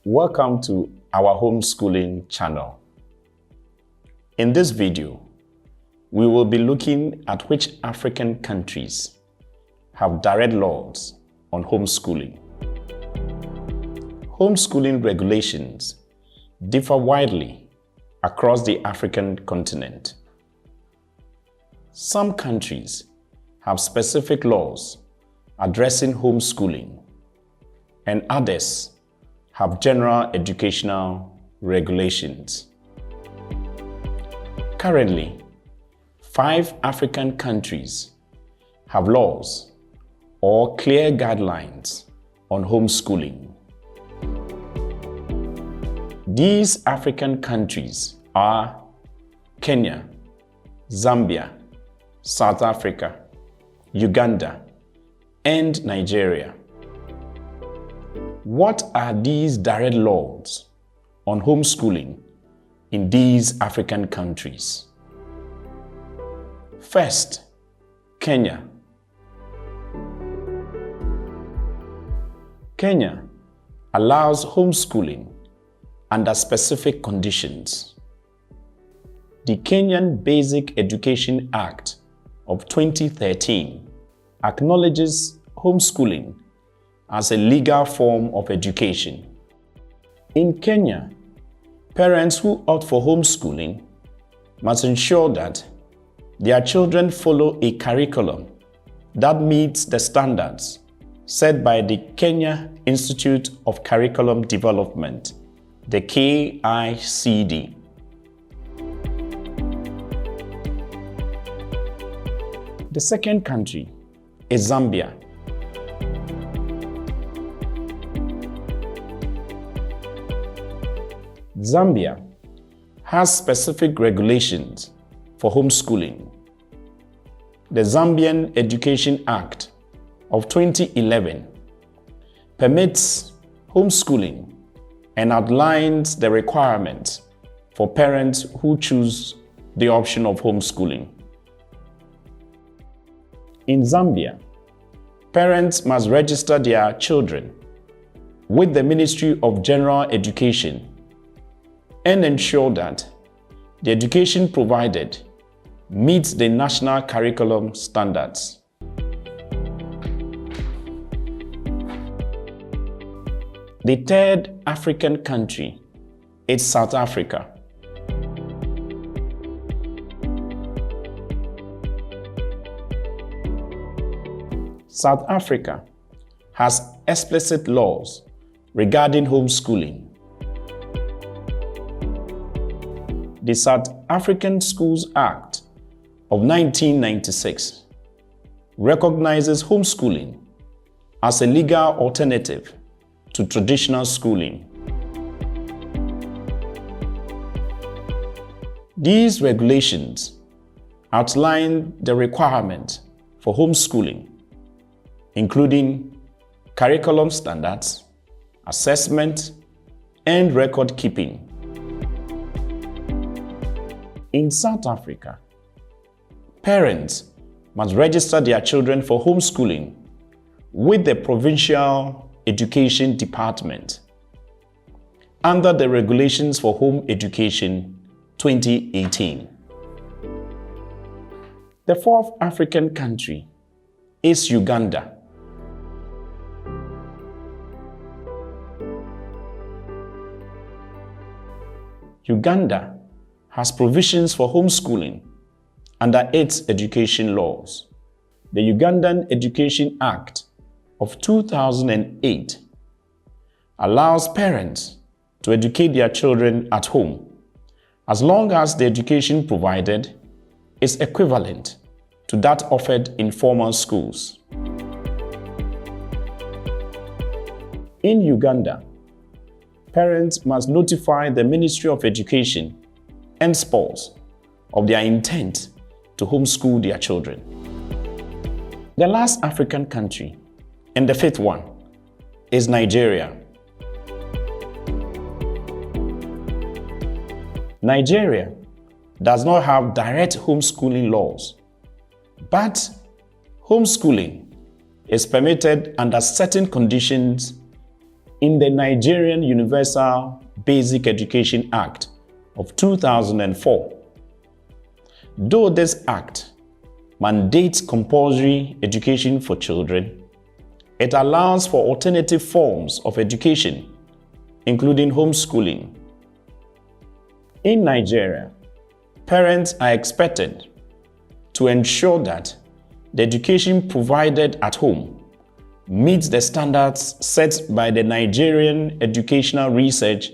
Welcome to our homeschooling channel. In this video, we will be looking at which African countries have direct laws on homeschooling. Homeschooling regulations differ widely across the African continent. Some countries have specific laws addressing homeschooling, and others have general educational regulations. Currently, 5 African countries have laws or clear guidelines on homeschooling. These African countries are Kenya, Zambia, South Africa, Uganda, and Nigeria. What are these direct laws on homeschooling in these African countries? First, Kenya. Kenya allows homeschooling under specific conditions. The Kenyan Basic Education Act of 2013 acknowledges homeschooling as a legal form of education. In Kenya, parents who opt for homeschooling must ensure that their children follow a curriculum that meets the standards set by the Kenya Institute of Curriculum Development, the KICD. The second country is Zambia. Zambia has specific regulations for homeschooling. The Zambian Education Act of 2011 permits homeschooling and outlines the requirements for parents who choose the option of homeschooling. In Zambia, parents must register their children with the Ministry of General Education and ensure that the education provided meets the national curriculum standards. The third African country is South Africa. South Africa has explicit laws regarding homeschooling. The South African Schools Act of 1996 recognizes homeschooling as a legal alternative to traditional schooling. These regulations outline the requirement for homeschooling, including curriculum standards, assessment, and record keeping. In South Africa, parents must register their children for homeschooling with the Provincial Education Department under the Regulations for Home Education 2018. The fourth African country is Uganda. Uganda has provisions for homeschooling under its education laws. The Ugandan Education Act of 2008 allows parents to educate their children at home as long as the education provided is equivalent to that offered in formal schools. In Uganda, parents must notify the Ministry of Education and Sports of their intent to homeschool their children. The last African country, and the fifth one, is Nigeria. Nigeria does not have direct homeschooling laws, but homeschooling is permitted under certain conditions in the Nigerian Universal Basic Education Act of 2004. Though this act mandates compulsory education for children, it allows for alternative forms of education, including homeschooling. In Nigeria, parents are expected to ensure that the education provided at home meets the standards set by the Nigerian Educational Research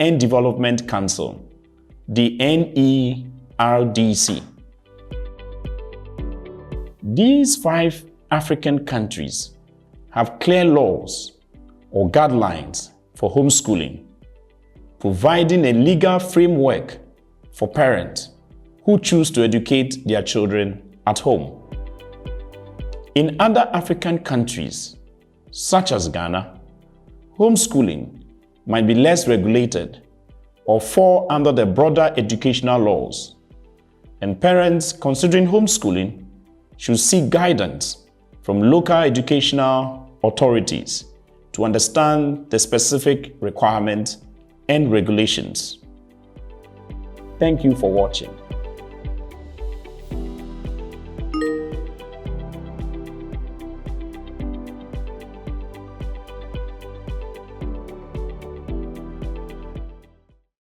and Development Council, the NERDC. These 5 African countries have clear laws or guidelines for homeschooling, providing a legal framework for parents who choose to educate their children at home. In other African countries, such as Ghana, homeschooling might be less regulated or fall under the broader educational laws, and parents considering homeschooling should seek guidance from local educational authorities to understand the specific requirements and regulations. Thank you for watching.